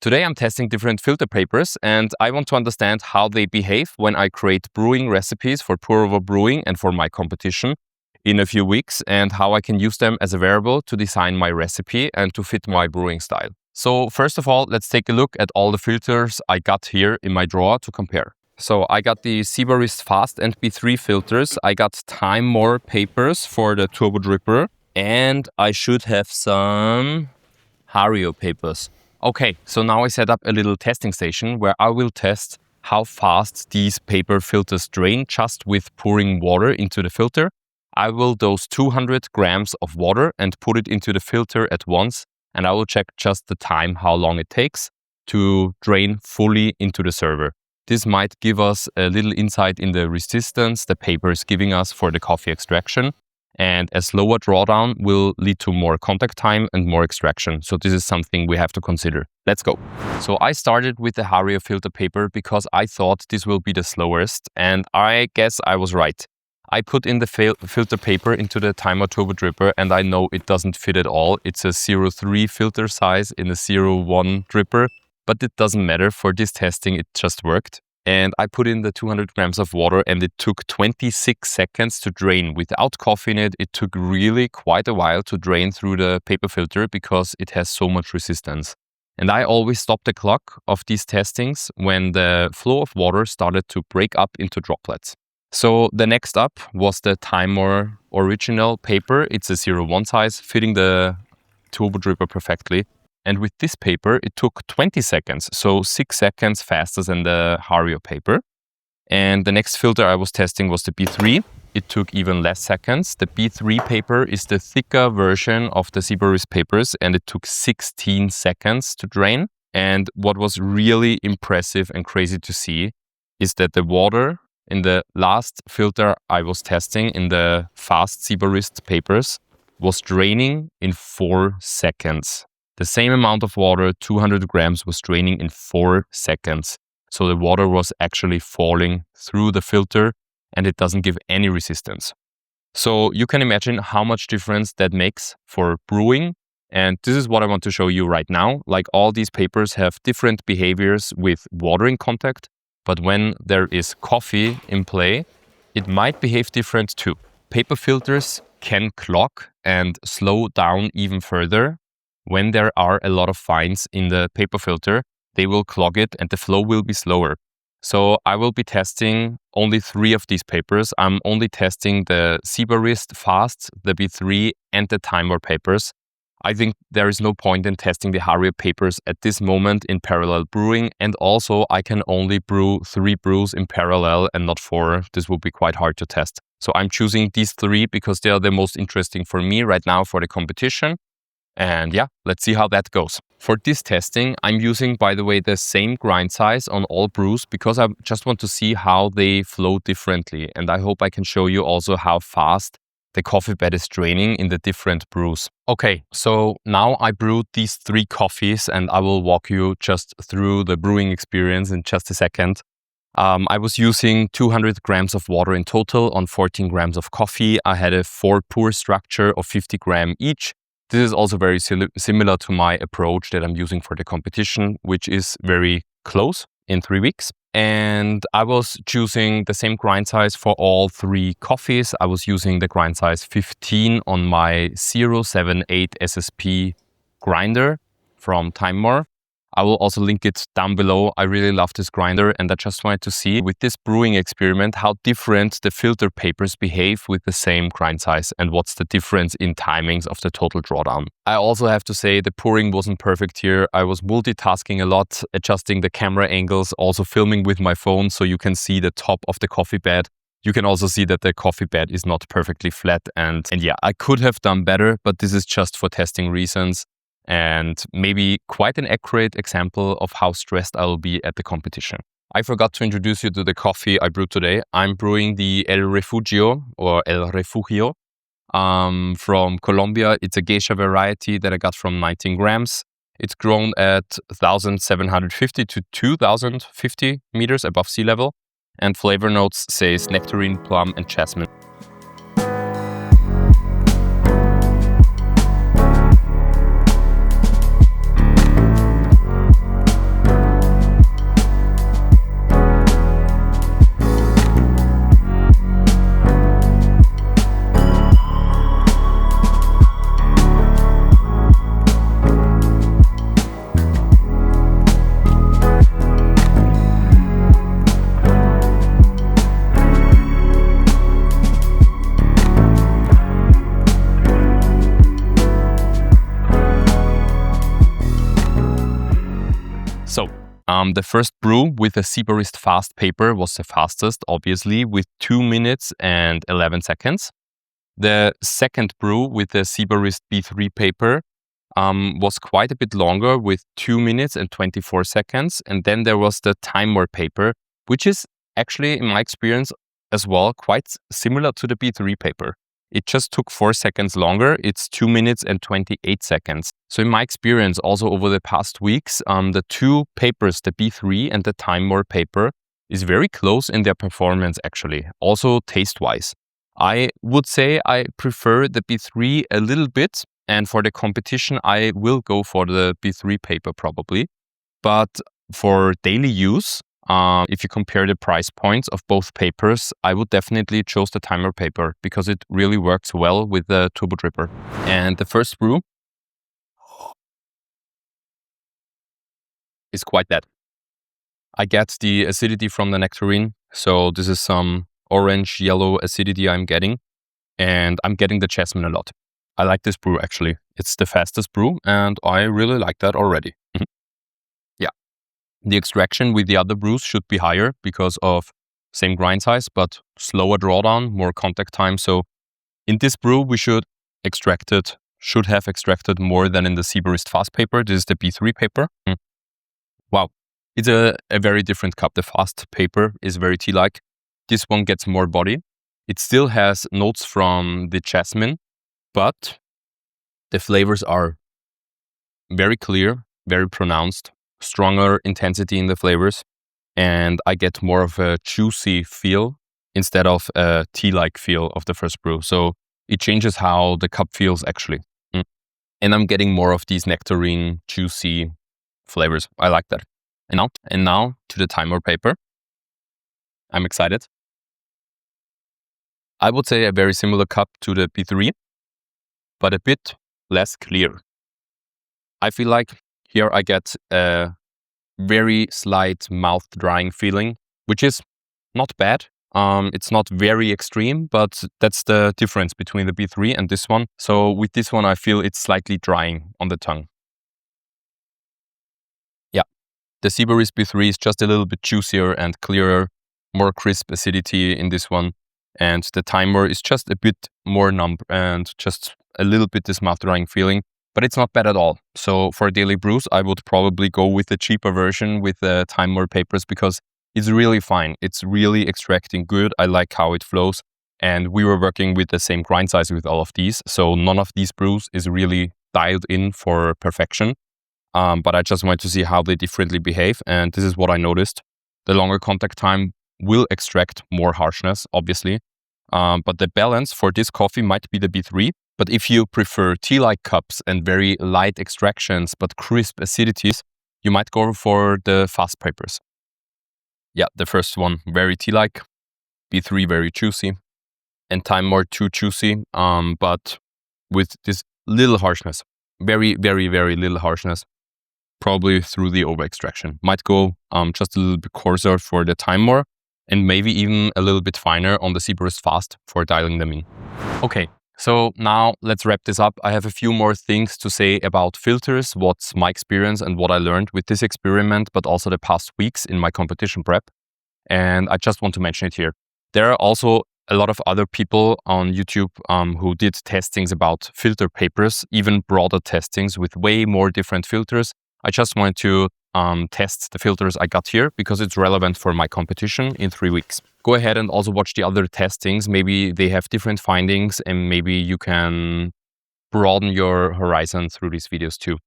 Today I'm testing different filter papers and I want to understand how they behave when I create brewing recipes for pour over brewing and for my competition in a few weeks, and how I can use them as a variable to design my recipe and to fit my brewing style. So first of all, let's take a look at all the filters I got here in my drawer to compare. So I got the Sibarist Fast and B3 filters, I got Timemore papers for the turbo dripper, and I should have some Hario papers. Okay, so now I set up a little testing station where I will test how fast these paper filters drain just with pouring water into the filter. I will dose 200 grams of water and put it into the filter at once, and I will check just the time, how long it takes to drain fully into the server. This might give us a little insight in the resistance the paper is giving us for the coffee extraction. And a slower drawdown will lead to more contact time and more extraction. So this is something we have to consider. Let's go. So I started with the Hario filter paper because I thought this will be the slowest, and I guess I was right. I put in the filter paper into the Timemore turbo dripper and I know it doesn't fit at all. It's a 0.3 filter size in a 0.1 dripper, but it doesn't matter. For this testing, it just worked. And I put in the 200 grams of water and it took 26 seconds to drain. Without coffee in it, it took really quite a while to drain through the paper filter because it has so much resistance. And I always stop the clock of these testings when the flow of water started to break up into droplets. So the next up was the Timemore original paper. It's a 0.1 size, fitting the turbo dripper perfectly. And with this paper, it took 20 seconds, so 6 seconds faster than the Hario paper. And the next filter I was testing was the B3. It took even less seconds. The B3 paper is the thicker version of the Sibarist papers, and it took 16 seconds to drain. And what was really impressive and crazy to see is that the water in the last filter I was testing in the fast Sibarist papers was draining in 4 seconds. The same amount of water, 200 grams, was draining in 4 seconds. So the water was actually falling through the filter and it doesn't give any resistance. So you can imagine how much difference that makes for brewing. And this is what I want to show you right now. Like, all these papers have different behaviors with water in contact, but when there is coffee in play, it might behave different too. Paper filters can clog and slow down even further. When there are a lot of fines in the paper filter, they will clog it and the flow will be slower. So I will be testing only 3 of these papers. I'm only testing the Sibarist Fast, the B3, and the Timemore papers. I think there is no point in testing the Hario papers at this moment in parallel brewing, and also I can only brew 3 brews in parallel and not 4. This will be quite hard to test. So I'm choosing these 3 because they are the most interesting for me right now for the competition. And yeah, let's see how that goes. For this testing, I'm using, by the way, the same grind size on all brews because I just want to see how they flow differently. And I hope I can show you also how fast the coffee bed is draining in the different brews. Okay, so now I brewed these 3 coffees and I will walk you just through the brewing experience in just a second. I was using 200 grams of water in total on 14 grams of coffee. I had a 4 pour structure of 50 grams each. This is also very similar to my approach that I'm using for the competition, which is very close in 3 weeks. And I was choosing the same grind size for all 3 coffees. I was using the grind size 15 on my 078 SSP grinder from Timemore. I will also link it down below. I really love this grinder, and I just wanted to see with this brewing experiment how different the filter papers behave with the same grind size and what's the difference in timings of the total drawdown. I also have to say the pouring wasn't perfect here. I was multitasking a lot, adjusting the camera angles, also filming with my phone so you can see the top of the coffee bed. You can also see that the coffee bed is not perfectly flat, and yeah, I could have done better, but this is just for testing reasons. And maybe quite an accurate example of how stressed I will be at the competition. I forgot to introduce you to the coffee I brewed today. I'm brewing the El Refugio or El Refugio from Colombia. It's a Geisha variety that I got from 19 grams. It's grown at 1,750 to 2,050 meters above sea level. And flavor notes says nectarine, plum, and jasmine. So, the first brew with the Sibarist Fast paper was the fastest, obviously, with 2 minutes and 11 seconds. The second brew with the Sibarist B3 paper was quite a bit longer with 2 minutes and 24 seconds. And then there was the Timemore paper, which is actually, in my experience as well, quite similar to the B3 paper. It just took 4 seconds longer. It's 2 minutes and 28 seconds. So in my experience, also over the past weeks, the two papers, the B3 and the Timemore paper, is very close in their performance actually, also taste-wise. I would say I prefer the B3 a little bit, and for the competition, I will go for the B3 paper probably. But for daily use, if you compare the price points of both papers, I would definitely choose the Timemore paper because it really works well with the turbo dripper. And the first brew is quite that. I get the acidity from the nectarine, so this is some orange-yellow acidity I'm getting, and I'm getting the jasmine a lot. I like this brew actually. It's the fastest brew, and I really like that already. Yeah. The extraction with the other brews should be higher because of same grind size, but slower drawdown, more contact time. So in this brew, we should have extracted more than in the Sibarist Fast paper. This is the B3 paper. Wow. It's a very different cup. The Fast paper is very tea-like. This one gets more body. It still has notes from the jasmine, but the flavors are very clear, very pronounced, stronger intensity in the flavors, and I get more of a juicy feel instead of a tea-like feel of the first brew. So it changes how the cup feels actually. And I'm getting more of these nectarine, juicy flavors. I like that. And now to the Timemore paper. I'm excited. I would say a very similar cup to the B3, but a bit less clear. I feel like here I get a very slight mouth drying feeling, which is not bad. It's not very extreme, but that's the difference between the B3 and this one. So with this one, I feel it's slightly drying on the tongue. Yeah, the Sibarist B3 is just a little bit juicier and clearer, more crisp acidity in this one. And the Timemore is just a bit more numb and just a little bit this mouth drying feeling, but it's not bad at all. So for daily brews, I would probably go with the cheaper version with the Timemore papers because it's really fine. It's really extracting good. I like how it flows. And we were working with the same grind size with all of these. So none of these brews is really dialed in for perfection. But I just wanted to see how they differently behave. And this is what I noticed. The longer contact time will extract more harshness, obviously. But the balance for this coffee might be the B3. But if you prefer tea-like cups and very light extractions but crisp acidities, you might go for the Fast papers. Yeah, the first one, very tea-like. B3, very juicy. And Timemore, too juicy, but with this little harshness. Very, very, very little harshness. Probably through the over-extraction. Might go just a little bit coarser for the Timemore, and maybe even a little bit finer on the Sibarist Fast for dialing them in. Okay, so now let's wrap this up. I have a few more things to say about filters, what's my experience and what I learned with this experiment, but also the past weeks in my competition prep. And I just want to mention it here. There are also a lot of other people on YouTube who did testings about filter papers, even broader testings with way more different filters. I just wanted to test the filters I got here because it's relevant for my competition in 3 weeks. Go ahead and also watch the other testings. Maybe they have different findings and maybe you can broaden your horizon through these videos too.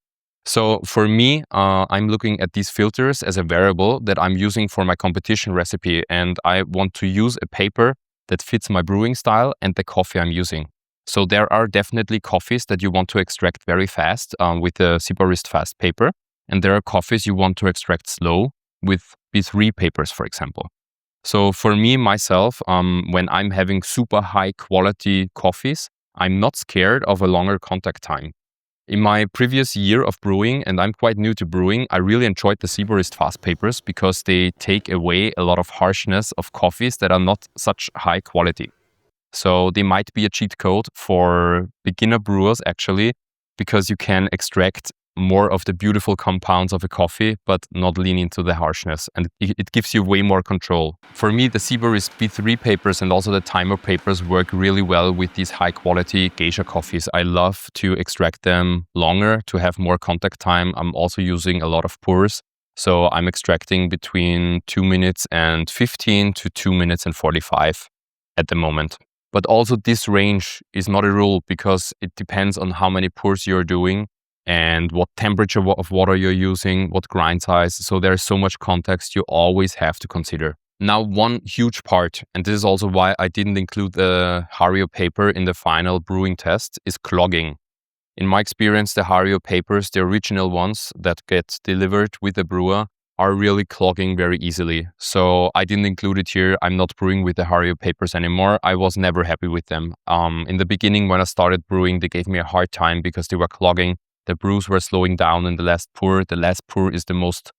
So for me, I'm looking at these filters as a variable that I'm using for my competition recipe, and I want to use a paper that fits my brewing style and the coffee I'm using. So there are definitely coffees that you want to extract very fast with the Sibarist Fast paper. And there are coffees you want to extract slow with B3 papers, for example. So for me, myself, when I'm having super high quality coffees, I'm not scared of a longer contact time. In my previous year of brewing, and I'm quite new to brewing, I really enjoyed the Sibarist Fast papers because they take away a lot of harshness of coffees that are not such high quality. So they might be a cheat code for beginner brewers actually, because you can extract more of the beautiful compounds of a coffee, but not lean into the harshness. And it gives you way more control. For me, the Sibarist B3 papers and also the Timemore papers work really well with these high quality Geisha coffees. I love to extract them longer to have more contact time. I'm also using a lot of pours. So I'm extracting between 2 minutes and 15 to 2 minutes and 45 at the moment. But also this range is not a rule because it depends on how many pours you're doing and what temperature of water you're using, what grind size. So there's so much context you always have to consider. Now, one huge part, and this is also why I didn't include the Hario paper in the final brewing test, is clogging. In my experience, the Hario papers, the original ones that get delivered with the brewer, are really clogging very easily. So I didn't include it here. I'm not brewing with the Hario papers anymore. I was never happy with them. In the beginning, when I started brewing, they gave me a hard time because they were clogging. The brews were slowing down in the last pour. The last pour is the most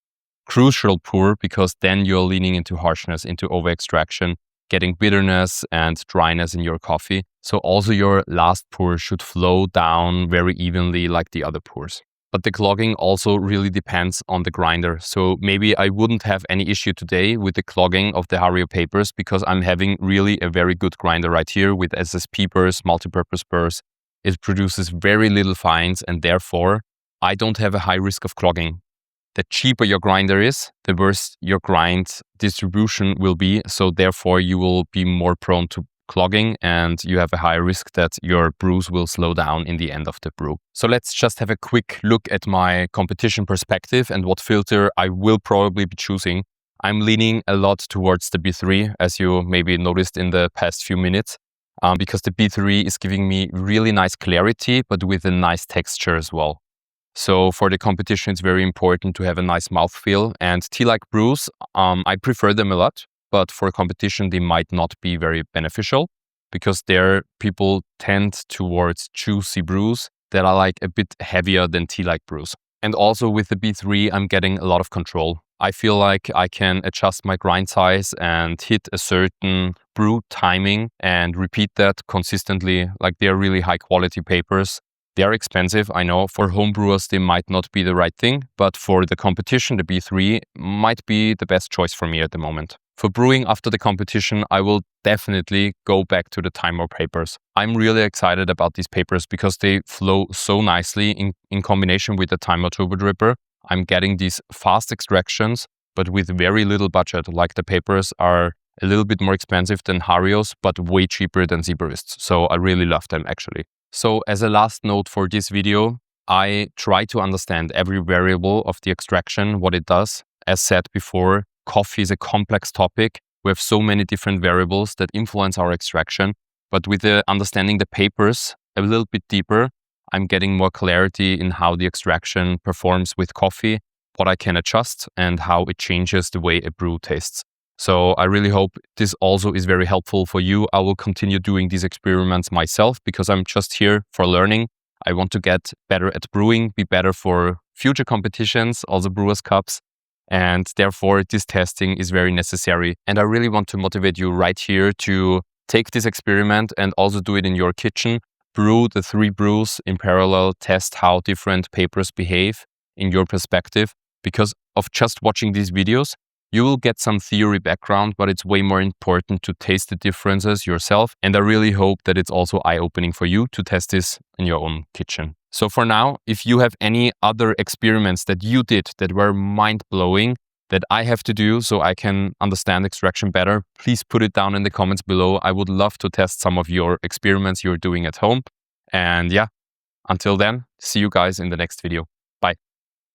crucial pour because then you're leaning into harshness, into over extraction, getting bitterness and dryness in your coffee. So also your last pour should flow down very evenly like the other pours. But the clogging also really depends on the grinder. So maybe I wouldn't have any issue today with the clogging of the Hario papers because I'm having really a very good grinder right here with SSP burrs, multipurpose burrs. It produces very little fines and therefore I don't have a high risk of clogging. The cheaper your grinder is, the worse your grind distribution will be. So therefore you will be more prone to clogging and you have a higher risk that your brews will slow down in the end of the brew. So let's just have a quick look at my competition perspective and what filter I will probably be choosing. I'm leaning a lot towards the B3, as you maybe noticed in the past few minutes, because the B3 is giving me really nice clarity, but with a nice texture as well. So for the competition, it's very important to have a nice mouthfeel, and tea-like brews, I prefer them a lot. But for competition, they might not be very beneficial because there people tend towards juicy brews that are like a bit heavier than tea-like brews. And also with the B3, I'm getting a lot of control. I feel like I can adjust my grind size and hit a certain brew timing and repeat that consistently. Like they're really high quality papers. They are expensive, I know. For home brewers, they might not be the right thing. But for the competition, the B3 might be the best choice for me at the moment. For brewing after the competition, I will definitely go back to the Timemore papers. I'm really excited about these papers because they flow so nicely in combination with the Timemore Turbo Dripper. I'm getting these fast extractions, but with very little budget. Like the papers are a little bit more expensive than Hario's, but way cheaper than Sibarist's. So I really love them actually. So as a last note for this video, I try to understand every variable of the extraction, what it does. As said before, coffee is a complex topic. We have so many different variables that influence our extraction. But with understanding the papers a little bit deeper, I'm getting more clarity in how the extraction performs with coffee, what I can adjust, and how it changes the way a brew tastes. So I really hope this also is very helpful for you. I will continue doing these experiments myself because I'm just here for learning. I want to get better at brewing, be better for future competitions, also Brewers Cups. And therefore, this testing is very necessary. And I really want to motivate you right here to take this experiment and also do it in your kitchen. Brew the 3 brews in parallel, test how different papers behave in your perspective. Because of just watching these videos, you will get some theory background, but it's way more important to taste the differences yourself. And I really hope that it's also eye-opening for you to test this in your own kitchen. So for now, if you have any other experiments that you did that were mind-blowing that I have to do so I can understand extraction better, please put it down in the comments below. I would love to test some of your experiments you're doing at home. And yeah, until then, see you guys in the next video.